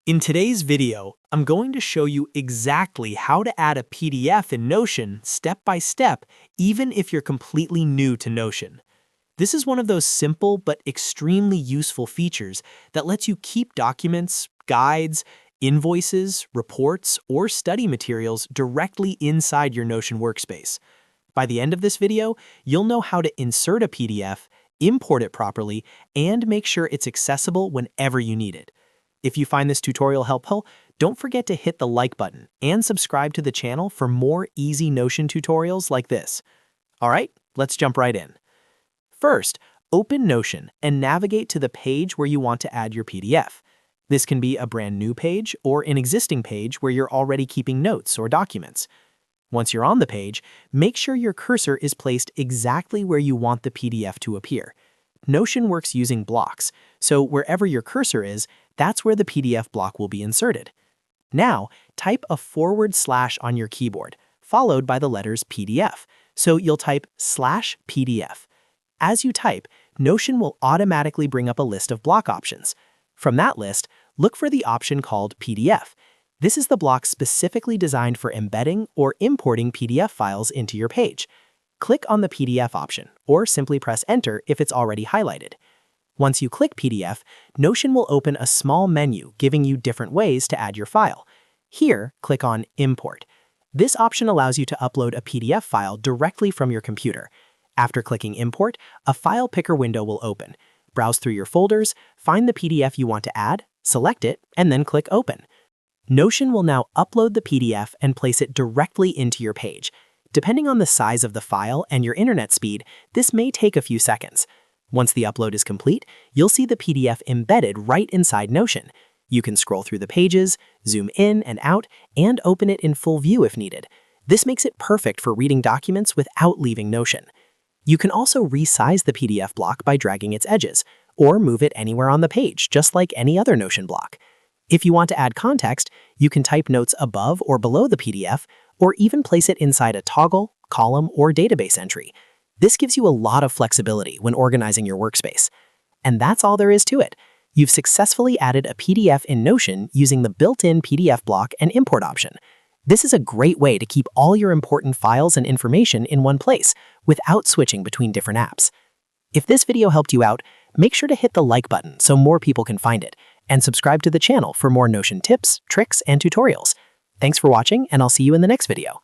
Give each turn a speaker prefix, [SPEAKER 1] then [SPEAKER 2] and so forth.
[SPEAKER 1] In today's video, I'm going to show you exactly how to add a PDF in Notion step by step, even if you're completely new to Notion. This is one of those simple but extremely useful features that lets you keep documents, guides, invoices, reports, or study materials directly inside your Notion workspace. By the end of this video, you'll know how to insert a PDF, import it properly, and make sure it's accessible whenever you need it. If you find this tutorial helpful, don't forget to hit the like button and subscribe to the channel for more easy Notion tutorials like this. All right, let's jump right in. First, open Notion and navigate to the page where you want to add your PDF. This can be a brand new page or an existing page where you're already keeping notes or documents. Once you're on the page, make sure your cursor is placed exactly where you want the PDF to appear. Notion works using blocks, so wherever your cursor is, that's where the PDF block will be inserted. Now, type a / on your keyboard, followed by the letters PDF, so you'll type /PDF. As you type, Notion will automatically bring up a list of block options. From that list, look for the option called PDF. This is the block specifically designed for embedding or importing PDF files into your page. Click on the PDF option, or simply press Enter if it's already highlighted. Once you click PDF, Notion will open a small menu giving you different ways to add your file. Here, click on Import. This option allows you to upload a PDF file directly from your computer. After clicking Import, a file picker window will open. Browse through your folders, find the PDF you want to add, select it, and then click Open. Notion will now upload the PDF and place it directly into your page. Depending on the size of the file and your internet speed, this may take a few seconds. Once the upload is complete, you'll see the PDF embedded right inside Notion. You can scroll through the pages, zoom in and out, and open it in full view if needed. This makes it perfect for reading documents without leaving Notion. You can also resize the PDF block by dragging its edges, or move it anywhere on the page, just like any other Notion block. If you want to add context, you can type notes above or below the PDF, or even place it inside a toggle, column, or database entry. This gives you a lot of flexibility when organizing your workspace. And that's all there is to it. You've successfully added a PDF in Notion using the built-in PDF block and import option. This is a great way to keep all your important files and information in one place without switching between different apps. If this video helped you out, make sure to hit the like button so more people can find it, and subscribe to the channel for more Notion tips, tricks, and tutorials. Thanks for watching, and I'll see you in the next video.